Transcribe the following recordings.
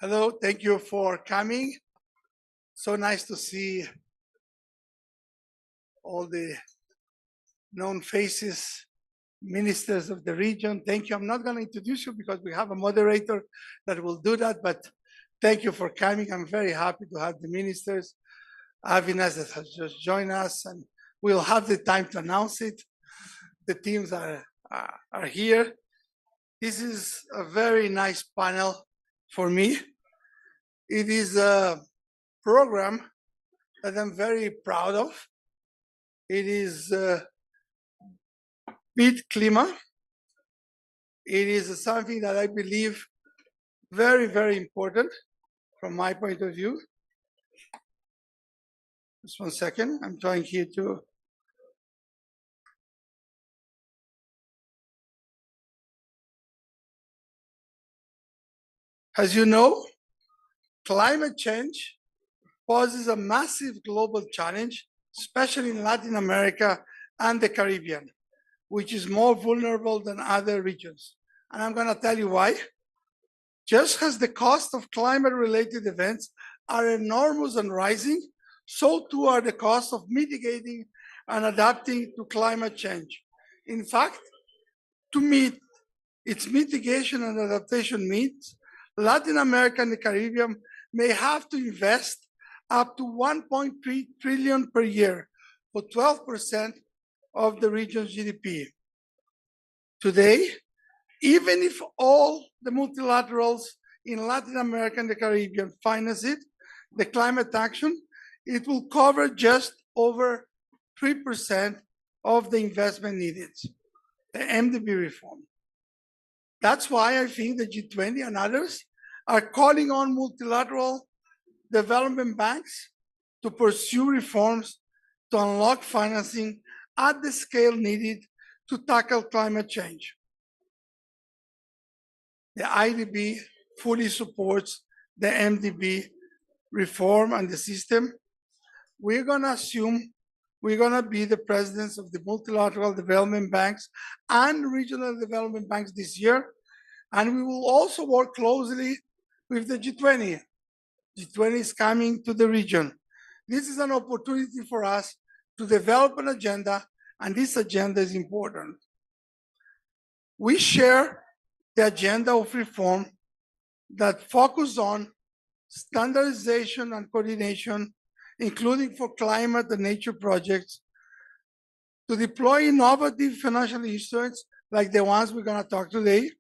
Hello, thank you for coming. So nice to see all the known faces, ministers of the region. Thank you. I'm not going to introduce you because we have a moderator that will do that, but thank you for coming. I'm very happy to have the ministers. Avinas that has just joined us, and we'll have the time to announce it. The teams are here. This is a very nice panel for me. It is a program that I'm very proud of. It is IDB CLIMA. It is something that I believe very, very important from my point of view. Just 1 second. I'm trying here to. As you know, climate change poses a massive global challenge, especially in Latin America and the Caribbean, which is more vulnerable than other regions. And I'm going to tell you why. Just as the cost of climate-related events are enormous and rising, so too are the costs of mitigating and adapting to climate change. In fact, to meet its mitigation and adaptation needs, Latin America and the Caribbean may have to invest up to 1.3 trillion per year, for 12% of the region's GDP. Today, even if all the multilaterals in Latin America and the Caribbean finance it, the climate action, it will cover just over 3% of the investment needed, the MDB reform. That's why I think the G20 and others are calling on multilateral development banks to pursue reforms to unlock financing at the scale needed to tackle climate change. The IDB fully supports the MDB reform and the system. We're going to assume we're going to be the presidents of the multilateral development banks and regional development banks this year. And we will also work closely with the G20. G20 is coming to the region. This is an opportunity for us to develop an agenda, and this agenda is important. We share the agenda of reform that focus on standardization and coordination, including for climate and nature projects, to deploy innovative financial instruments like the ones we're going to talk today.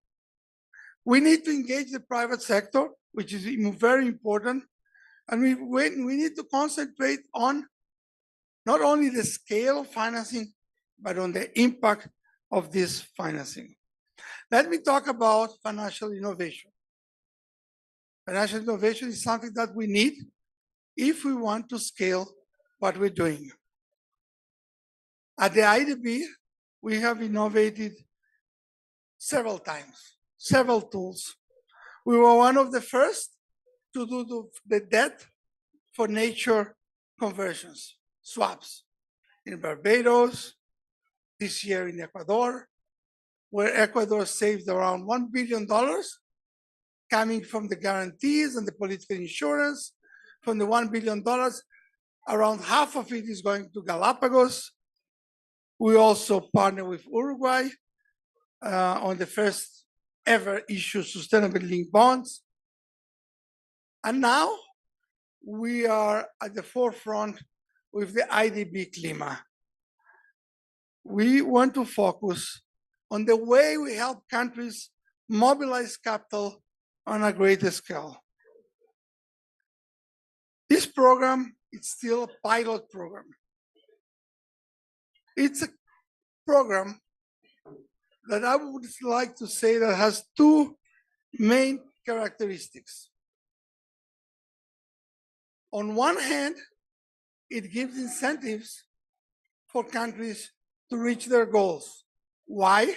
We need to engage the private sector, which is very important. And we need to concentrate on not only the scale of financing, but on the impact of this financing. Let me talk about financial innovation. Financial innovation is something that we need if we want to scale what we're doing. At the IDB, we have innovated several times, several tools. We were one of the first to do the debt for nature conversions, swaps, in Barbados, this year in Ecuador, where Ecuador saved around $1 billion coming from the guarantees and the political insurance. From the $1 billion, around half of it is going to Galapagos. We also partner with Uruguay on the first ever issue sustainable linked bonds. And now we are at the forefront with the IDB CLIMA. We want to focus on the way we help countries mobilize capital on a greater scale. This program is still a pilot program. It's a program that I would like to say that has two main characteristics. On one hand, it gives incentives for countries to reach their goals. Why?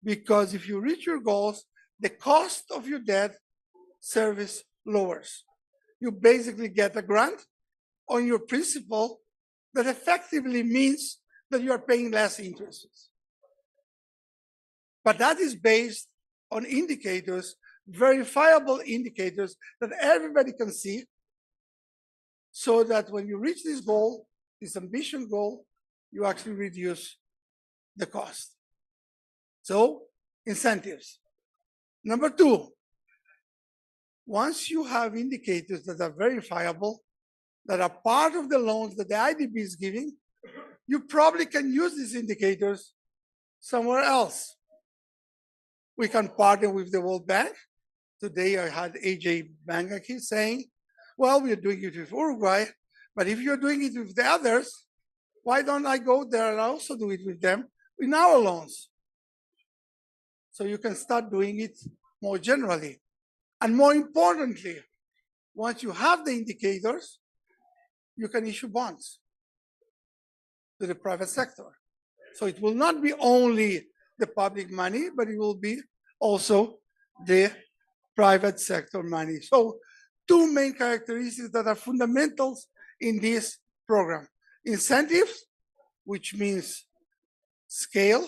Because if you reach your goals, the cost of your debt service lowers. You basically get a grant on your principal that effectively means that you are paying less interest. But that is based on indicators verifiable indicators that everybody can see, so that when you reach this goal, this ambition goal, you actually reduce the cost. So, incentives. Number two, once you have indicators that are verifiable, that are part of the loans that the IDB is giving, you probably can use these indicators somewhere else. We can partner with the World Bank. Today I had AJ Bangaki saying, well, we're doing it with Uruguay, but if you're doing it with the others, why don't I go there and also do it with them in our loans? So you can start doing it more generally. And more importantly, once you have the indicators, you can issue bonds to the private sector. So it will not be only the public money, but it will be also the private sector money. So two main characteristics that are fundamentals in this program. Incentives, which means scale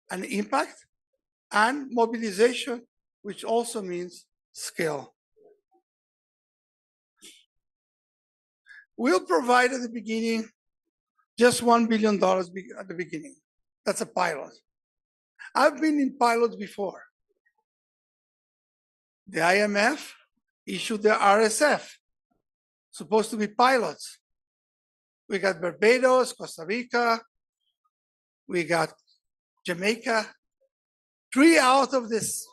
and impact, and mobilization, which also means scale. We'll provide at the beginning just $1 billion at the beginning. That's a pilot. I've been in pilots before. The IMF issued the RSF, supposed to be pilots. We got Barbados, Costa Rica, we got Jamaica. 3 out of this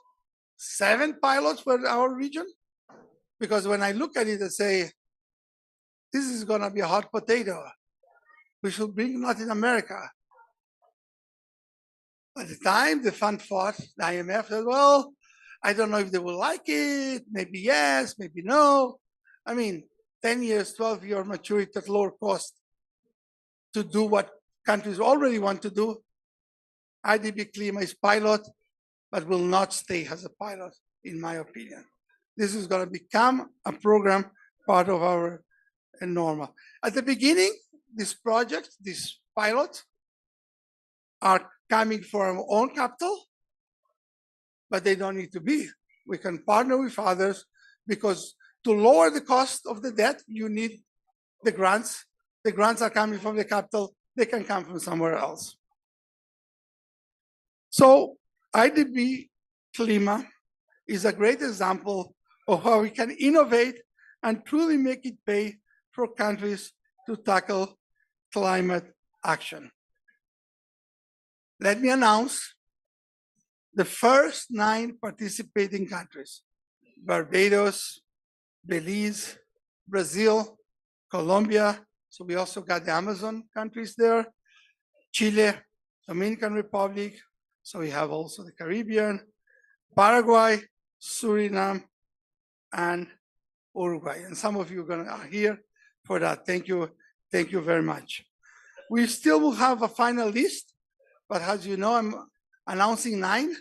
7 pilots for our region. Because when I look at it and say, this is gonna be a hot potato, we should bring Latin America. At the time, the fund fought, the IMF said, well, I don't know if they will like it, maybe yes, maybe no. I mean, 10 years, 12-year maturity at lower cost to do what countries already want to do. IDB CLIMA is pilot, but will not stay as a pilot, in my opinion. This is going to become a program part of our normal. At the beginning, this project, this pilot, are coming from our own capital, but they don't need to be. We can partner with others, because to lower the cost of the debt, you need the grants. The grants are coming from the capital. They can come from somewhere else. So IDB CLIMA is a great example of how we can innovate and truly make it pay for countries to tackle climate action. Let me announce the first 9 participating countries: Barbados, Belize, Brazil, Colombia. So we also got the Amazon countries there, Chile, Dominican Republic. So we have also the Caribbean, Paraguay, Suriname, and Uruguay. And some of you are here for that. Thank you very much. We still will have a final list, but as you know, I'm announcing 9.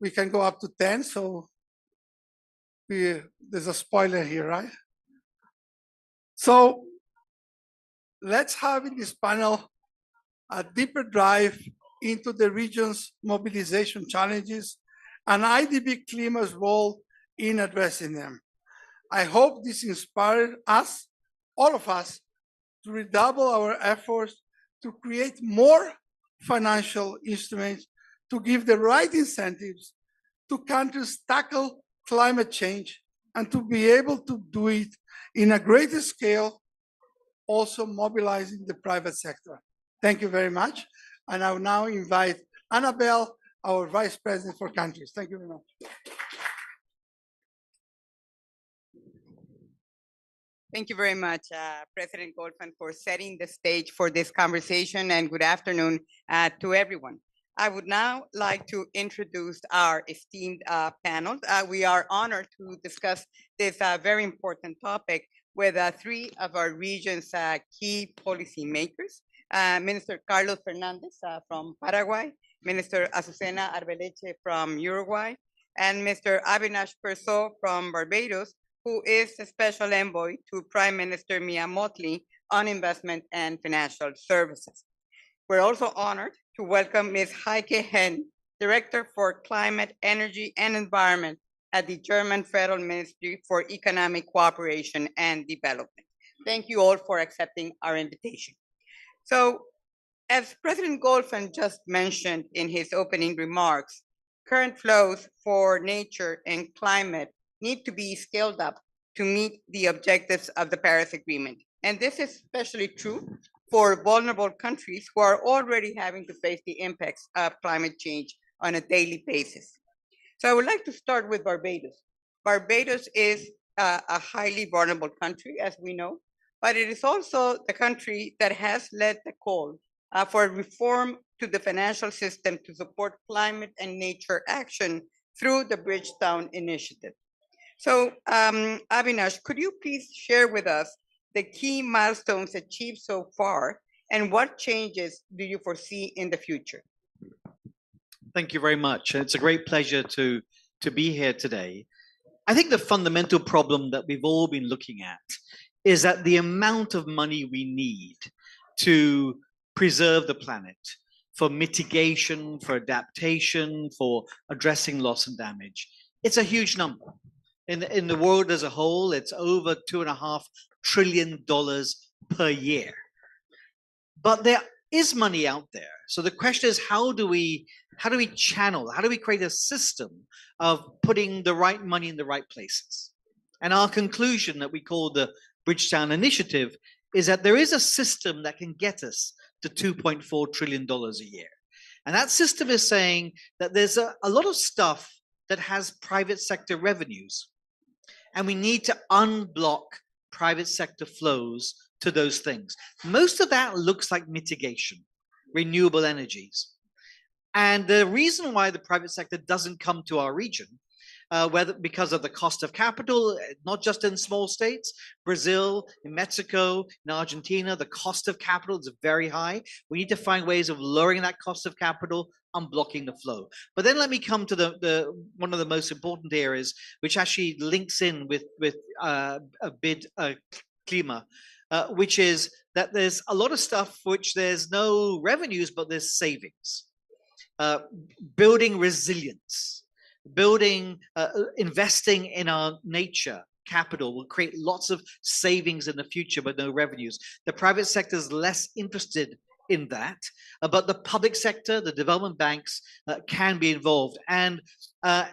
We can go up to 10, so there's a spoiler here, right? So let's have in this panel a deeper dive into the region's mobilization challenges and IDB CLIMA's role in addressing them. I hope this inspired us, all of us, to redouble our efforts to create more financial instruments to give the right incentives to countries tackle climate change, and to be able to do it in a greater scale, also mobilizing the private sector. Thank you very much. And I will now invite Annabelle, our Vice President for Countries. Thank you very much. Thank you very much, President Goldfan, for setting the stage for this conversation, and good afternoon to everyone. I would now like to introduce our esteemed panel. We are honored to discuss this very important topic with 3 of our region's key policymakers. Minister Carlos Fernandez from Paraguay, Minister Azucena Arbeleche from Uruguay, and Mr. Avinash Persaud from Barbados, who is the Special Envoy to Prime Minister Mia Mottley on Investment and Financial Services. We're also honored to welcome Ms. Heike Henn, Director for Climate, Energy, and Environment at the German Federal Ministry for Economic Cooperation and Development. Thank you all for accepting our invitation. So, as President Goldfan just mentioned in his opening remarks, current flows for nature and climate need to be scaled up to meet the objectives of the Paris Agreement. And this is especially true for vulnerable countries who are already having to face the impacts of climate change on a daily basis. So I would like to start with Barbados. Barbados is a highly vulnerable country, as we know, but it is also the country that has led the call for reform to the financial system to support climate and nature action through the Bridgetown initiative. So, Avinash, could you please share with us the key milestones achieved so far and what changes do you foresee in the future? Thank you very much. It's a great pleasure to be here today. I think the fundamental problem that we've all been looking at is that the amount of money we need to preserve the planet for mitigation, for adaptation, for addressing loss and damage, it's a huge number. In the world as a whole, it's over $2.5 trillion per year. But there is money out there. So the question is, how do we channel, how do we create a system of putting the right money in the right places? And our conclusion that we call the Bridgetown Initiative is that there is a system that can get us to $2.4 trillion a year. And that system is saying that there's a lot of stuff that has private sector revenues. And we need to unblock private sector flows to those things. Most of that looks like mitigation, renewable energies. And the reason why the private sector doesn't come to our region, whether because of the cost of capital, not just in small states, Brazil, in Mexico, in Argentina, the cost of capital is very high. We need to find ways of lowering that cost of capital, unblocking the flow. But then let me come to the one of the most important areas, which actually links in with IDB CLIMA, which is that there's a lot of stuff for which there's no revenues, but there's savings. Building resilience, investing in our nature capital will create lots of savings in the future, but no revenues. The private sector is less interested in that, but the public sector, the development banks can be involved. And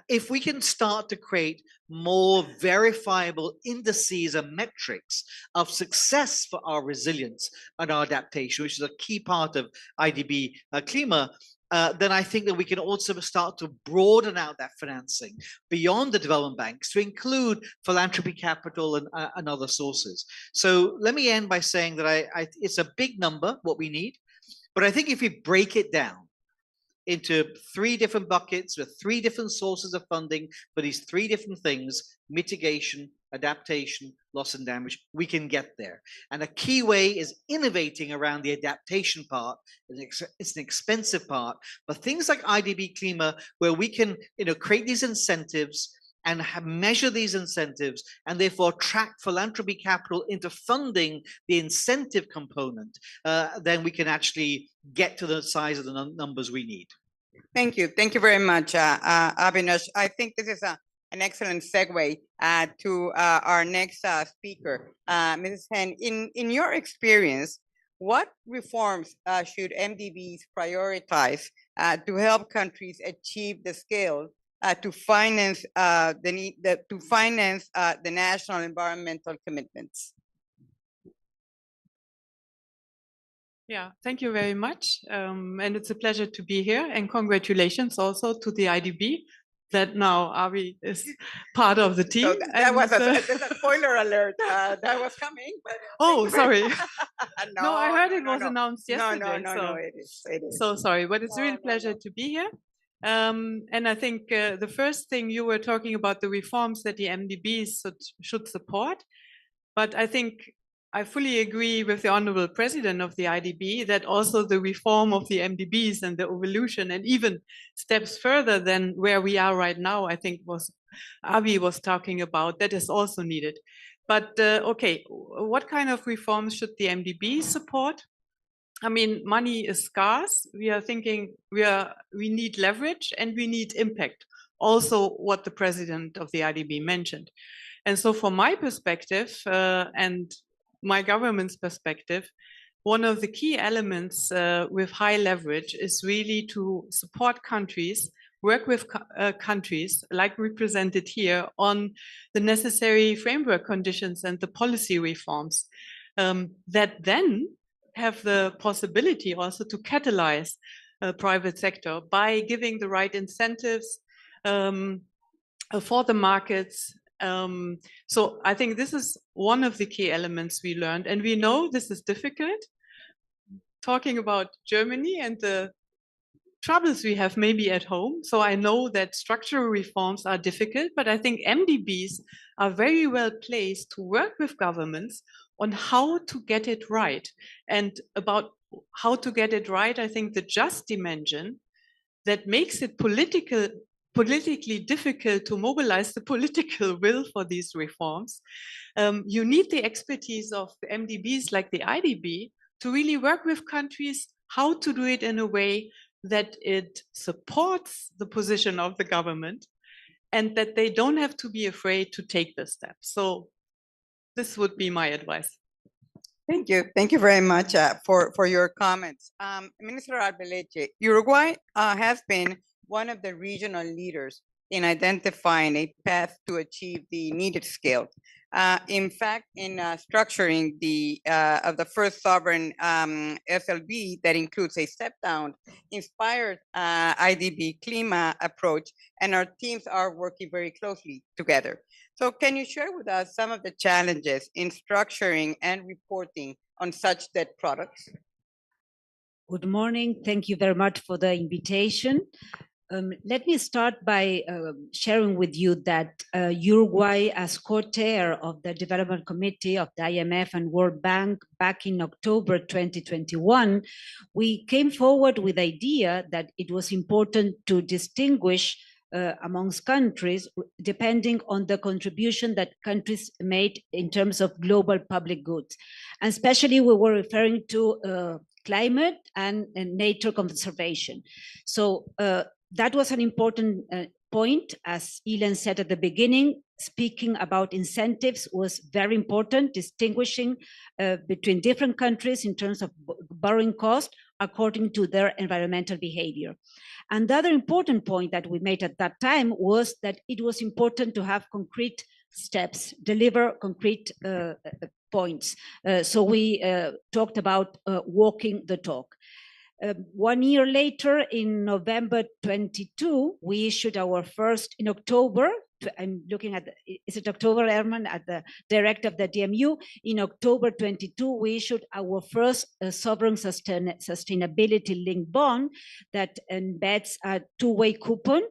if we can start to create more verifiable indices and metrics of success for our resilience and our adaptation, which is a key part of IDB CLIMA, then I think that we can also start to broaden out that financing beyond the development banks to include philanthropy capital and other sources. So let me end by saying that it's a big number, what we need, but I think if we break it down into 3 different buckets with 3 different sources of funding for these 3 different things, mitigation, adaptation, loss and damage, we can get there. And a key way is innovating around the adaptation part. It's an expensive part, but things like IDB CLIMA, where we can create these incentives and measure these incentives and therefore track philanthropy capital into funding the incentive component, then we can actually get to the size of the numbers we need. Thank you. Thank you very much, Avinash. I think this is an excellent segue to our next speaker. Mrs. Hen, in your experience, what reforms should MDBs prioritize to help countries achieve the scale to finance the national environmental commitments? Yeah, thank you very much. And it's a pleasure to be here. And congratulations also to the IDB that now Avi is part of the team. So that was a spoiler alert. That was coming. But oh, sorry. No, I heard it was announced yesterday. No, it is. So sorry, but it's a real pleasure to be here. And I think the first thing you were talking about the reforms that the MDBs should support. But I think I fully agree with the Honorable President of the IDB that also the reform of the MDBs and the evolution and even steps further than where we are right now, I think Avi was talking about, that is also needed. But okay, what kind of reforms should the MDB support? I mean, money is scarce. We are thinking we need leverage and we need impact also what the president of the IDB mentioned. And so from my perspective and my government's perspective, one of the key elements with high leverage is really to support countries, work with countries like represented here on the necessary framework conditions and the policy reforms that then have the possibility also to catalyze private sector by giving the right incentives for the markets. So I think this is one of the key elements we learned, and we know this is difficult. Talking about Germany and the troubles we have maybe at home. So I know that structural reforms are difficult, but I think MDBs are very well placed to work with governments on how to get it right. And about how to get it right, I think the just dimension that makes it politically difficult to mobilize the political will for these reforms. You need the expertise of MDBs like the IDB to really work with countries how to do it in a way that it supports the position of the government and that they don't have to be afraid to take the step. So this would be my advice. Thank you. Thank you very much for your comments. Minister Arbeleche, Uruguay has been one of the regional leaders in identifying a path to achieve the needed scale. In fact, in structuring the first sovereign SLB that includes a step-down inspired IDB CLIMA approach, and our teams are working very closely together. So can you share with us some of the challenges in structuring and reporting on such debt products? Good morning. Thank you very much for the invitation. Let me start by sharing with you that Uruguay, as co-chair of the Development Committee of the IMF and World Bank back in October 2021, we came forward with the idea that it was important to distinguish amongst countries depending on the contribution that countries made in terms of global public goods. And especially we were referring to climate and nature conservation. So that was an important point, as Ilan said at the beginning. Speaking about incentives was very important, distinguishing between different countries in terms of borrowing cost according to their environmental behavior. And the other important point that we made at that time was that it was important to have concrete steps, deliver concrete points. So we talked about walking the talk. 1 year later, in November 22, we issued our first, in October, I'm looking at, is it October, Herman, at the director of the DMU? In October 22, we issued our first sovereign sustainability linked bond that embeds a two-way coupon.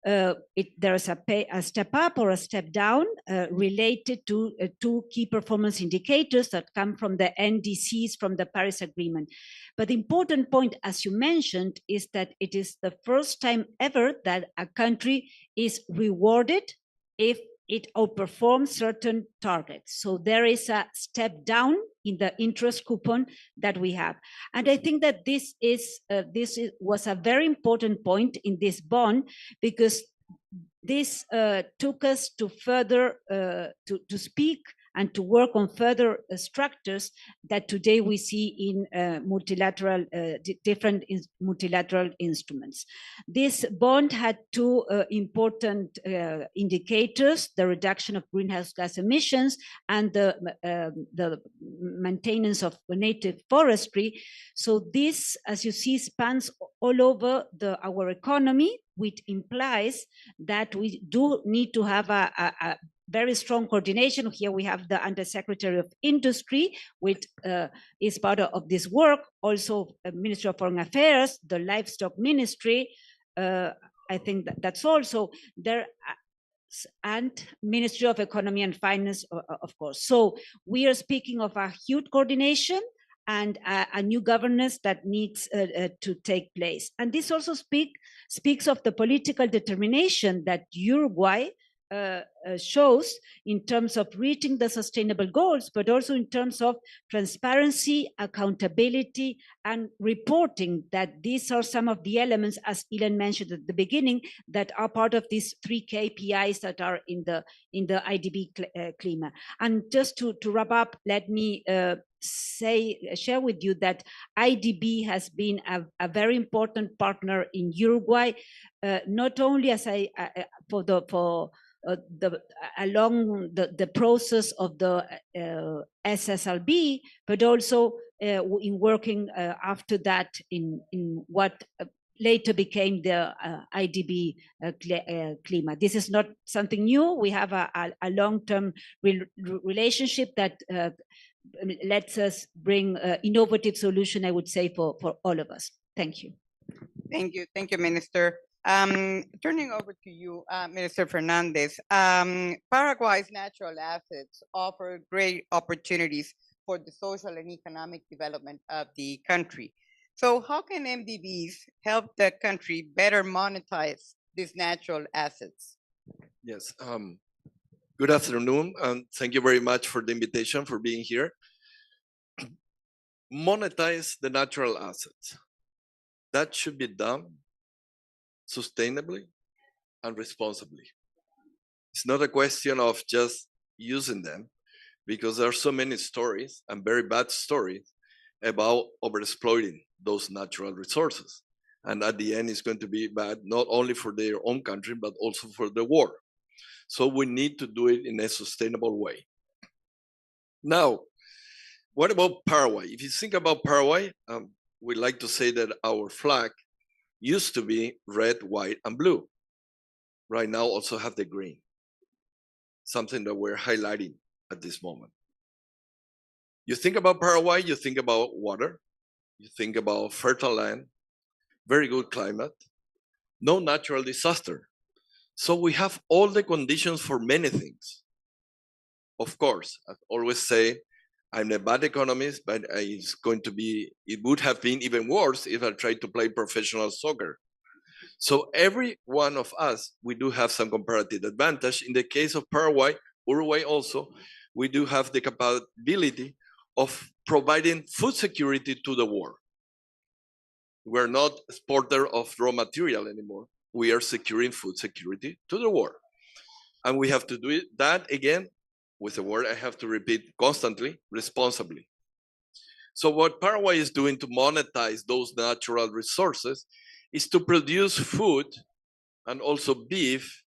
There's a step up or a step down related to two key performance indicators that come from the NDCs from the Paris Agreement. But the important point, as you mentioned, is that it is the first time ever that a country is rewarded if it outperforms certain targets. So there is a step down in the interest coupon that we have. And I think that this was a very important point in this bond, because this took us to further to speak and to work on further structures that today we see in multilateral, different multilateral instruments. This bond had two important indicators: the reduction of greenhouse gas emissions and the maintenance of native forestry. So this, as you see, spans all over our economy, which implies that we do need to have a very strong coordination. Here we have the Undersecretary of Industry, which is part of this work. Also, Ministry of Foreign Affairs, the Livestock Ministry. I think that's also there, and Ministry of Economy and Finance, of course. So we are speaking of a huge coordination and a new governance that needs to take place. And this also speaks of the political determination that Uruguay shows in terms of reaching the sustainable goals, but also in terms of transparency, accountability, and reporting, that these are some of the elements, as Ilan mentioned at the beginning, that are part of these 3 KPIs that are in the IDB CLIMA. And just to wrap up, let me share with you that IDB has been a very important partner in Uruguay, not only as along the process of the SSLB, but also in working after that in what later became the IDB CLIMA. This is not something new. We have a long-term relationship that lets us bring innovative solution, I would say, for all of us. Thank you. Thank you, Minister. Turning over to you, Minister Fernandez. Paraguay's natural assets offer great opportunities for the social and economic development of the country. So how can MDBs help the country better monetize these natural assets? Yes. Good afternoon, and thank you very much for the invitation, for being here. Monetize the natural assets. That should be done sustainably and responsibly. It's not a question of just using them, because there are so many stories, and very bad stories, about overexploiting those natural resources. And at the end, it's going to be bad, not only for their own country, but also for the world. So we need to do it in a sustainable way. Now, what about Paraguay? If you think about Paraguay, we like to say that our flag used to be red, white, and blue. Right now also have the green, something that we're highlighting at this moment. You think about Paraguay, you think about water, you think about fertile land, very good climate, no natural disaster. So we have all the conditions for many things. Of course, I always say, I'm a bad economist, but it would have been even worse if I tried to play professional soccer. So every one of us, we do have some comparative advantage. In the case of Paraguay, Uruguay also, we do have the capability of providing food security to the world. We're not exporter of raw material anymore. We are securing food security to the world. And we have to do that again, with a word I have to repeat constantly, responsibly. So what Paraguay is doing to monetize those natural resources is to produce food and also beef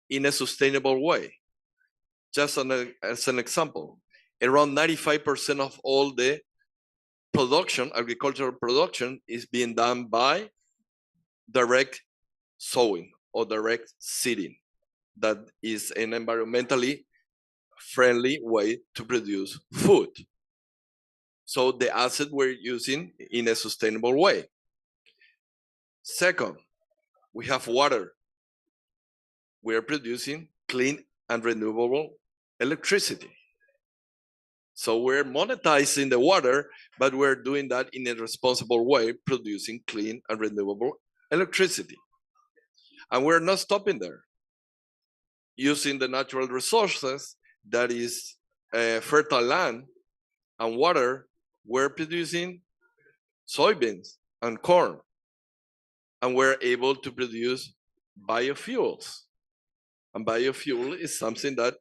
in a sustainable way. Just as an example, around 95% of all the production, agricultural production, is being done by direct sowing or direct seeding. That is an environmentally friendly way to produce food. So the asset we're using in a sustainable way. Second, we have water. We are producing clean and renewable electricity. So we're monetizing the water, but we're doing that in a responsible way, producing clean and renewable electricity. And we're not stopping there. Using the natural resources, that is fertile land and water, we're producing soybeans and corn. And we're able to produce biofuels. And biofuel is something that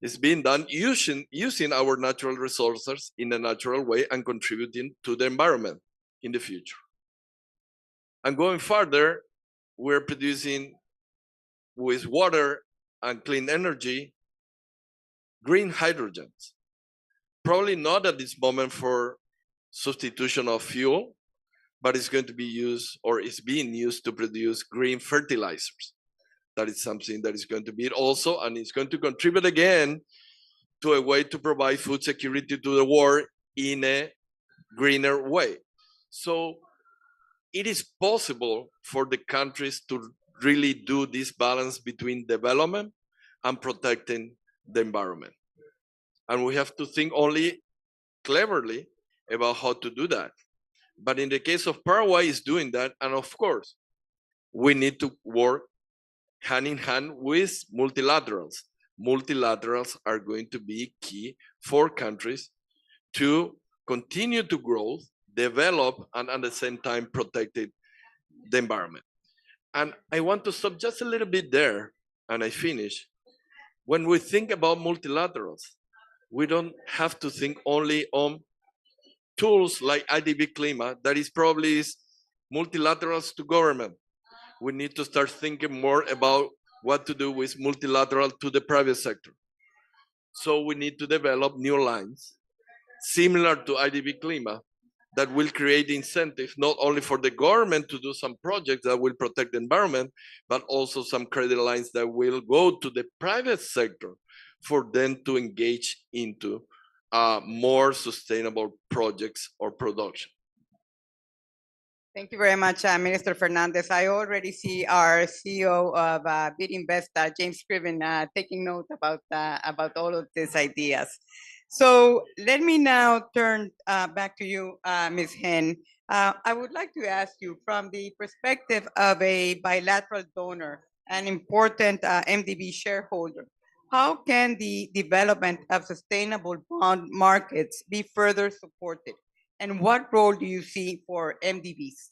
is being done using our natural resources in a natural way and contributing to the environment in the future. And going further, we're producing with water and clean energy, green hydrogens. Probably not at this moment for substitution of fuel, but it's going to be used, or is being used, to produce green fertilizers. That is something that is going to be also, and it's going to contribute again to a way to provide food security to the world in a greener way. So it is possible for the countries to really do this balance between development and protecting the environment. And we have to think only cleverly about how to do that. But in the case of Paraguay, is doing that. And of course, we need to work hand in hand with multilaterals. Multilaterals are going to be key for countries to continue to grow, develop, and at the same time protect the environment. And I want to stop just a little bit there, and I finish. When we think about multilaterals, we don't have to think only on tools like IDB CLIMA, that is probably multilaterals to government. We need to start thinking more about what to do with multilateral to the private sector. So we need to develop new lines similar to IDB CLIMA that will create incentives not only for the government to do some projects that will protect the environment, but also some credit lines that will go to the private sector for them to engage into more sustainable projects or production. Thank you very much, Minister Fernandez. I already see our CEO of BidInvest, James Scriven, taking note about all of these ideas. So let me now turn back to you, Ms. Hen. I would like to ask you, from the perspective of a bilateral donor, an important MDB shareholder, how can the development of sustainable bond markets be further supported? And what role do you see for MDBs?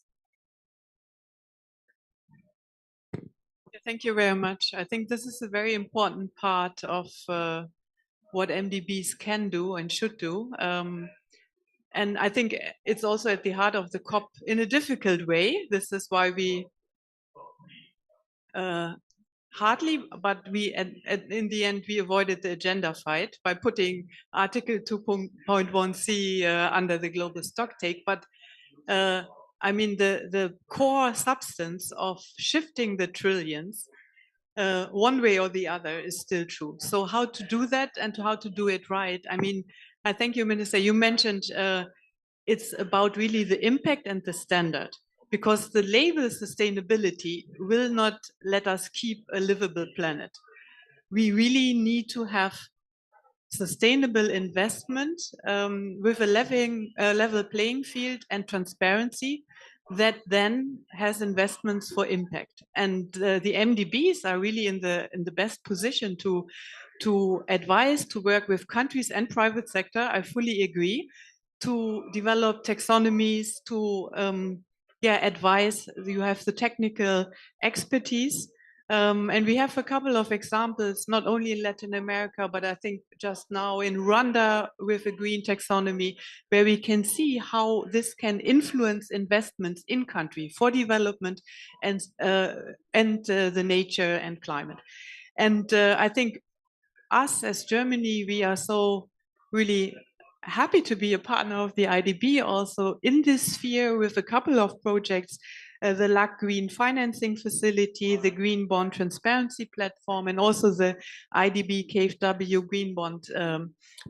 Thank you very much. I think this is a very important part of what MDBs can do and should do. And I think it's also at the heart of the COP in a difficult way. This is why we hardly, but we in the end, we avoided the agenda fight by putting Article 2.1c under the global stock take. But I mean, the core substance of shifting the trillions one way or the other is still true. So how to do that and how to do it right? I mean, I thank you, Minister. You mentioned it's about really the impact and the standard, because the label sustainability will not let us keep a livable planet. We really need to have sustainable investment with a level playing field and transparency that then has investments for impact. And the MDBs are really in the best position to advise, to work with countries and private sector. I fully agree, to develop taxonomies, to advise. You have the technical expertise. And we have a couple of examples, not only in Latin America, but I think just now in Rwanda with a green taxonomy, where we can see how this can influence investments in country for development and the nature and climate. And I think us as Germany, we are so really happy to be a partner of the IDB also in this sphere with a couple of projects. The LAC Green Financing Facility, the Green Bond Transparency Platform, and also the IDB KfW Green Bond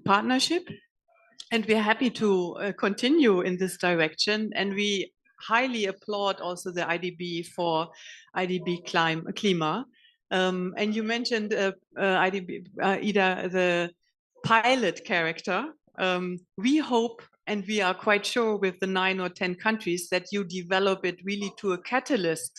Partnership. And we're happy to continue in this direction. And we highly applaud also the IDB for IDB CLIMA. And you mentioned IDB, Ida, the pilot character. We hope, and we are quite sure with the 9 or 10 countries, that you develop it really to a catalyst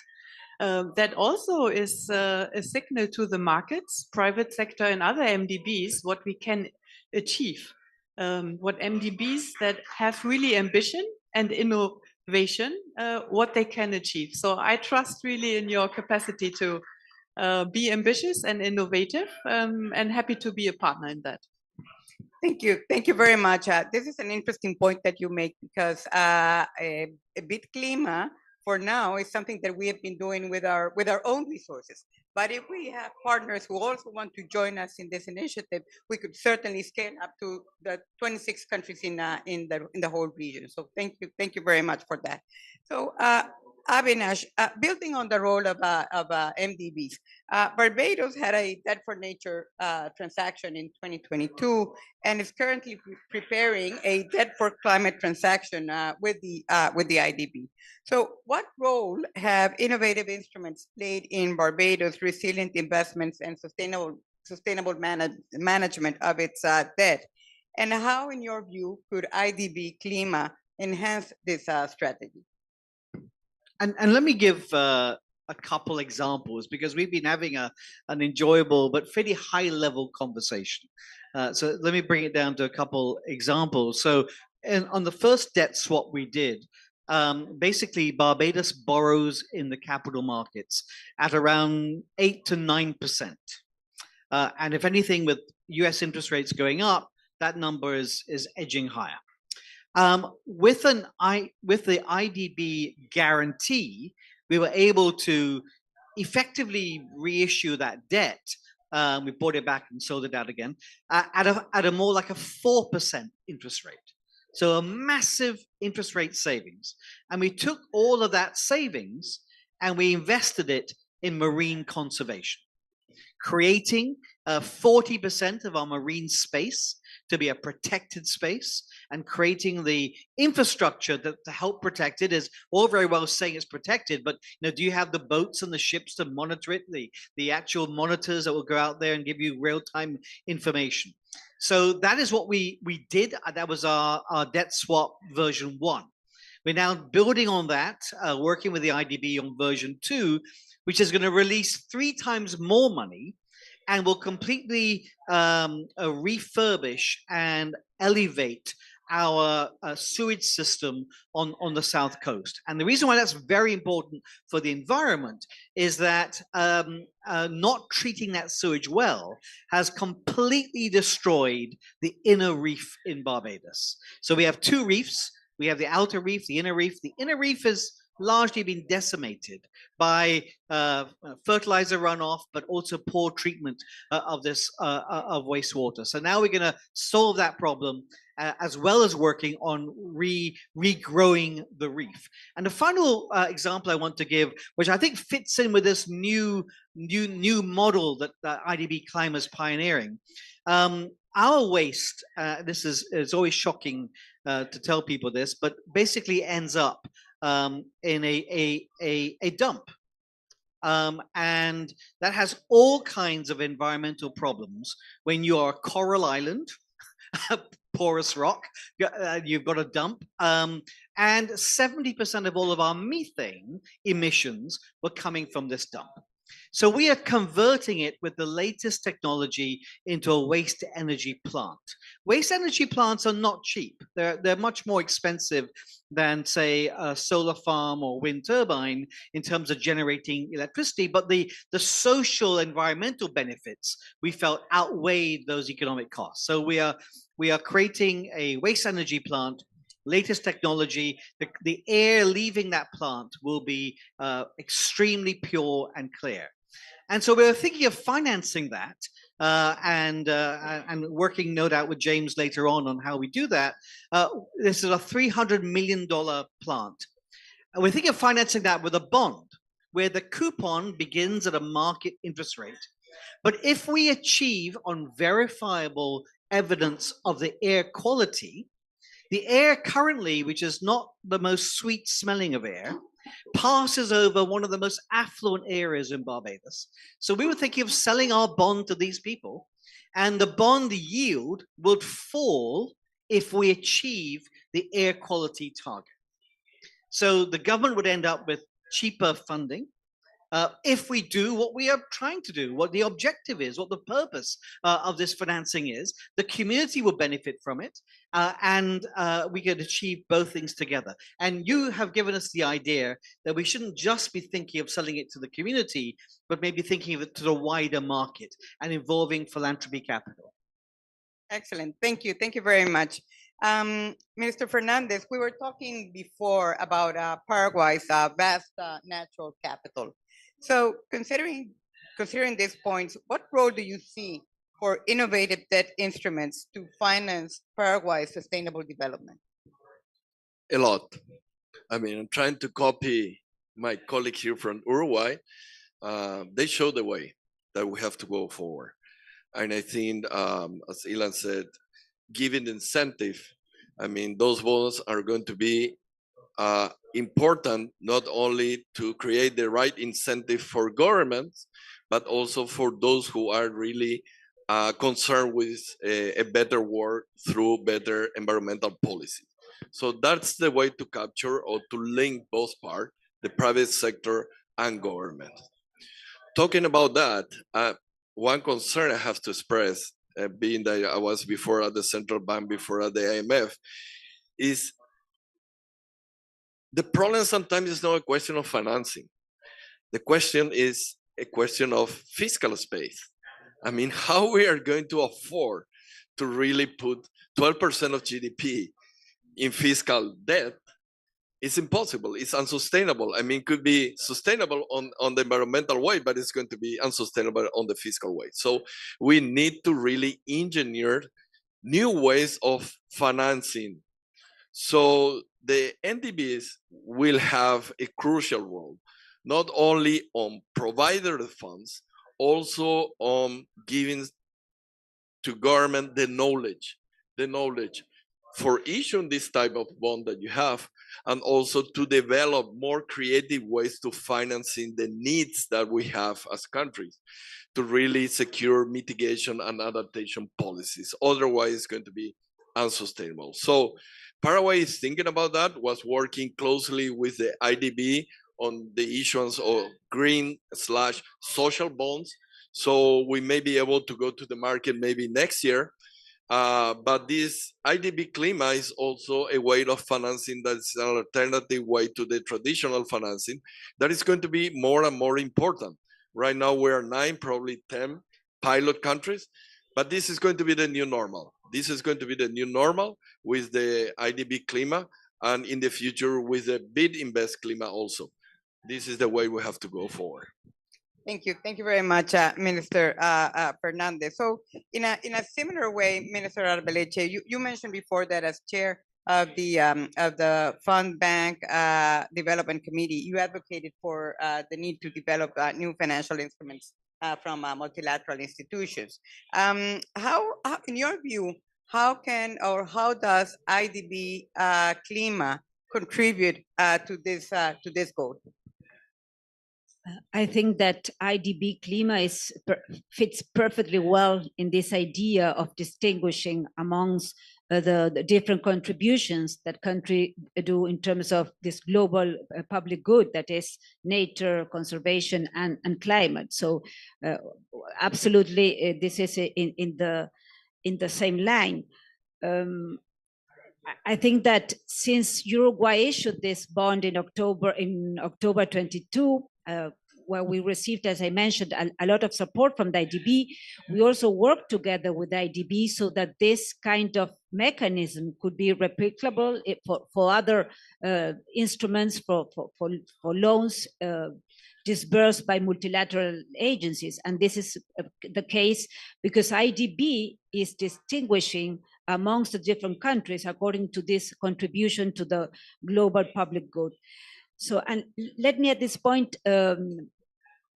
that also is a signal to the markets, private sector and other MDBs, what we can achieve. What MDBs that have really ambition and innovation, what they can achieve. So I trust really in your capacity to be ambitious and innovative, and happy to be a partner in that. Thank you. Thank you very much. This is an interesting point that you make, because BID CLIMA for now is something that we have been doing with our own resources. But if we have partners who also want to join us in this initiative, we could certainly scale up to the 26 countries in the whole region. So thank you very much for that. So Avinash, building on the role of MDBs, Barbados had a Debt for Nature transaction in 2022 and is currently preparing a Debt for Climate transaction with the IDB. So what role have innovative instruments played in Barbados' resilient investments and sustainable management of its debt? And how, in your view, could IDB CLIMA enhance this strategy? And let me give a couple examples because we've been having an enjoyable but fairly high level conversation. So let me bring it down to a couple examples. So on the first debt swap we did, basically Barbados borrows in the capital markets at around 8 to 9%. And if anything, with US interest rates going up, that number is edging higher. With the IDB guarantee, we were able to effectively reissue that debt. We bought it back and sold it out again at a more like a 4% interest rate. So a massive interest rate savings. And we took all of that savings and we invested it in marine conservation, creating 40% of our marine space to be a protected space and creating the infrastructure to help protect it. Is all very well saying it's protected, but do you have the boats and the ships to monitor it, the actual monitors that will go out there and give you real-time information? So that is what we did. That was our debt swap version 1. We're now building on that, working with the IDB on version 2, which is going to release 3 times more money and will completely refurbish and elevate our sewage system on the south coast. And the reason why that's very important for the environment is that not treating that sewage well has completely destroyed the inner reef in Barbados. So we have 2 reefs. We have the outer reef, the inner reef. The inner reef is largely been decimated by fertilizer runoff, but also poor treatment of wastewater. So now we're going to solve that problem as well as working on regrowing the reef. And the final example I want to give, which I think fits in with this new model that IDB CLIMA is pioneering. Our waste, this is always shocking to tell people this, but basically ends up in a dump. And that has all kinds of environmental problems. When you are a coral island, porous rock, you've got a dump. And 70% of all of our methane emissions were coming from this dump. So we are converting it with the latest technology into a waste energy plant. Waste energy plants are not cheap. They're much more expensive than, say, a solar farm or wind turbine in terms of generating electricity. But the social environmental benefits we felt outweighed those economic costs. So we are creating a waste energy plant. Latest technology, the air leaving that plant will be extremely pure and clear. And so we're thinking of financing that and working, no doubt, with James later on how we do that. This is a $300 million plant. And we're thinking of financing that with a bond where the coupon begins at a market interest rate. But if we achieve on verifiable evidence of the air quality, the air currently, which is not the most sweet smelling of air, passes over one of the most affluent areas in Barbados. So we were thinking of selling our bond to these people, and the bond yield would fall if we achieve the air quality target. So the government would end up with cheaper funding. If we do what we are trying to do, what the objective is, what the purpose of this financing is, the community will benefit from it, and we can achieve both things together. And you have given us the idea that we shouldn't just be thinking of selling it to the community, but maybe thinking of it to the wider market and involving philanthropy capital. Excellent. Thank you. Thank you very much. Minister Fernandez, we were talking before about Paraguay's vast natural capital. So considering these points, what role do you see for innovative debt instruments to finance Paraguay's sustainable development? A lot. I mean, I'm trying to copy my colleague here from Uruguay. They show the way that we have to go forward. And I think, as Ilan said, giving the incentive, I mean, those bonds are going to be important not only to create the right incentive for governments, but also for those who are really concerned with a better world through better environmental policy. So that's the way to capture or to link both parts, the private sector and government. Talking about that, one concern I have to express, being that I was before at the central bank, before at the IMF, is the problem sometimes is not a question of financing. The question is a question of fiscal space. I mean, how we are going to afford to really put 12% of GDP in fiscal debt is impossible. It's unsustainable. I mean, could be sustainable on the environmental way, but it's going to be unsustainable on the fiscal way. So we need to really engineer new ways of financing. So the NDBs will have a crucial role, not only on provider of funds, also on giving to government the knowledge for issuing this type of bond that you have, and also to develop more creative ways to financing the needs that we have as countries to really secure mitigation and adaptation policies. Otherwise, it's going to be unsustainable. So Paraguay is thinking about that, was working closely with the IDB on the issuance of green/social bonds. So we may be able to go to the market maybe next year. But this IDB CLIMA is also a way of financing that's an alternative way to the traditional financing that is going to be more and more important. Right now, we are 9, probably 10 pilot countries, but this is going to be the new normal. This is going to be the new normal with the IDB CLIMA, and in the future with the BID Invest CLIMA also. This is the way we have to go forward. Thank you. Thank you very much, Minister Fernandez. So in a similar way, Minister Arbeleche, you mentioned before that as chair of the Fund Bank Development Committee, you advocated for the need to develop new financial instruments from multilateral institutions. How, in your view, how does IDB CLIMA contribute to this goal? I think that IDB CLIMA fits perfectly well in this idea of distinguishing amongst the different contributions that countries do in terms of this global public good, that is nature, conservation, and climate. So absolutely, this is in the same line. I think that since Uruguay issued this bond in October 22, where we received, as I mentioned, a lot of support from the IDB, we also worked together with the IDB so that this kind of mechanism could be replicable for other instruments, for loans disbursed by multilateral agencies. And this is the case because IDB is distinguishing amongst the different countries according to this contribution to the global public good. So, and let me at this point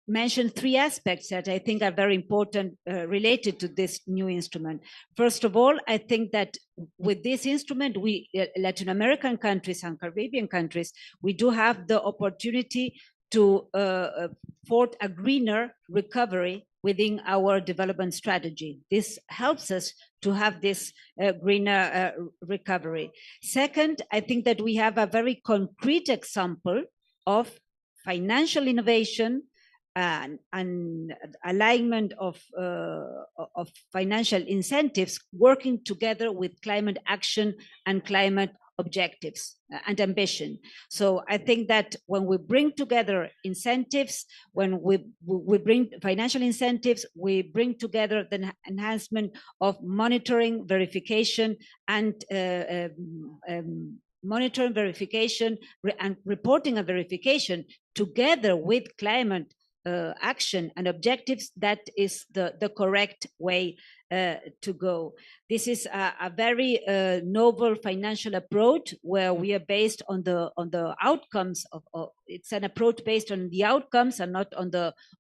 mention 3 aspects that I think are very important related to this new instrument. First of all, I think that with this instrument, we, Latin American countries and Caribbean countries, we do have the opportunity to afford a greener recovery within our development strategy. This helps us to have this greener recovery. Second, I think that we have a very concrete example of financial innovation and alignment of financial incentives working together with climate action and climate objectives and ambition. So I think that when we bring together incentives, when we bring financial incentives, we bring together the enhancement of monitoring, verification, and monitoring, verification, and reporting and verification together with climate action and objectives, that is the correct way to go. This is a very novel financial approach where we are based on the outcomes of it's an approach based on the outcomes and not on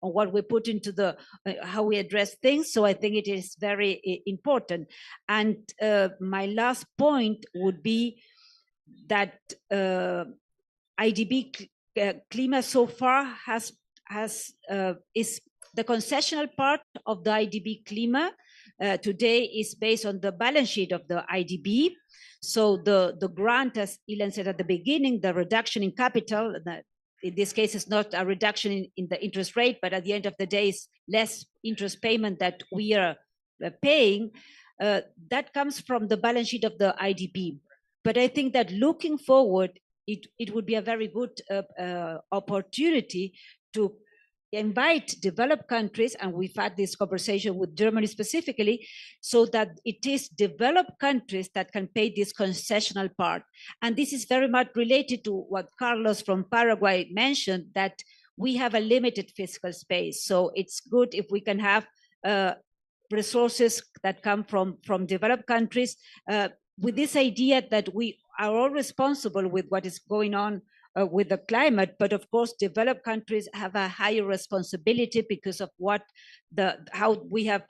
what we put into the how we address things. So I think it is very important. And my last point would be that IDB CLIMA so far is the concessional part of the IDB CLIMA today is based on the balance sheet of the IDB. So the grant, as Ilan said at the beginning, the reduction in capital, in this case, it's not a reduction in the interest rate, but at the end of the day, it's less interest payment that we are paying. That comes from the balance sheet of the IDB. But I think that looking forward, it would be a very good opportunity to invite developed countries, and we've had this conversation with Germany specifically, so that it is developed countries that can pay this concessional part. And this is very much related to what Carlos from Paraguay mentioned, that we have a limited fiscal space. So it's good if we can have resources that come from developed countries, with this idea that we are all responsible with what is going on with the climate, but of course, developed countries have a higher responsibility because of how we have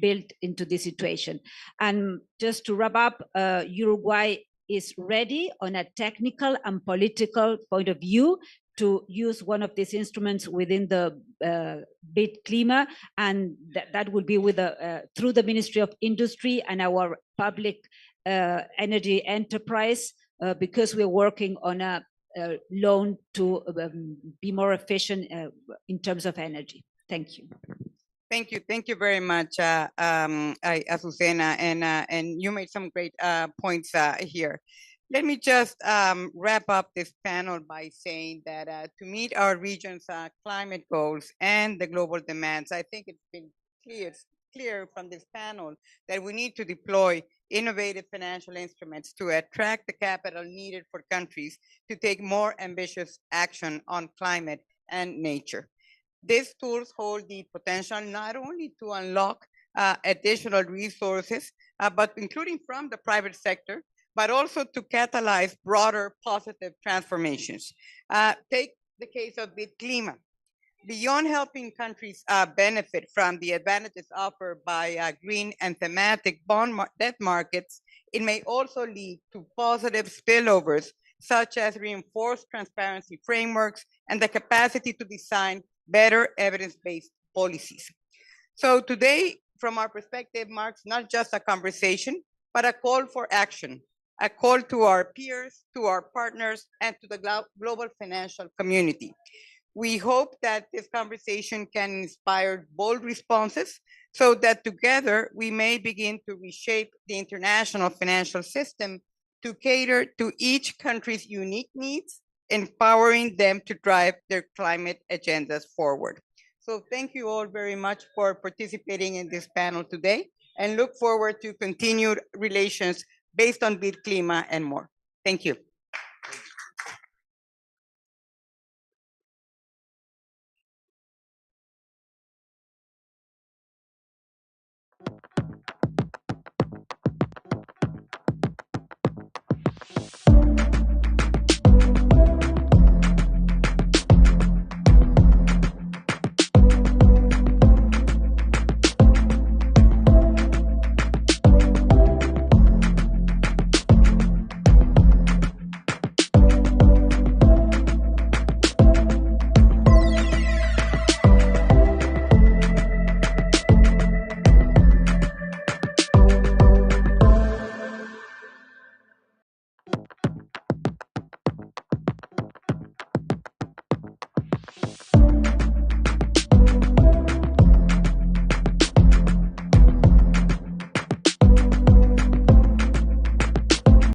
built into this situation. And just to wrap up, Uruguay is ready on a technical and political point of view to use one of these instruments within the BID CLIMA, and that will be with through the Ministry of Industry and our public energy enterprise, because we're working on a loan to be more efficient in terms of energy. Thank you. Thank you very much, Azucena, and you made some great points here. Let me just wrap up this panel by saying that to meet our region's climate goals and the global demands, I think it's been clear from this panel that we need to deploy innovative financial instruments to attract the capital needed for countries to take more ambitious action on climate and nature. These tools hold the potential not only to unlock additional resources, but including from the private sector, but also to catalyze broader positive transformations. Take the case of BID CLIMA. Beyond helping countries benefit from the advantages offered by green and thematic debt markets, it may also lead to positive spillovers, such as reinforced transparency frameworks and the capacity to design better evidence-based policies. So today, from our perspective, marks not just a conversation, but a call for action, a call to our peers, to our partners, and to the global financial community. We hope that this conversation can inspire bold responses so that together we may begin to reshape the international financial system to cater to each country's unique needs, empowering them to drive their climate agendas forward. So thank you all very much for participating in this panel today, and look forward to continued relations based on BID CLIMA and more. Thank you.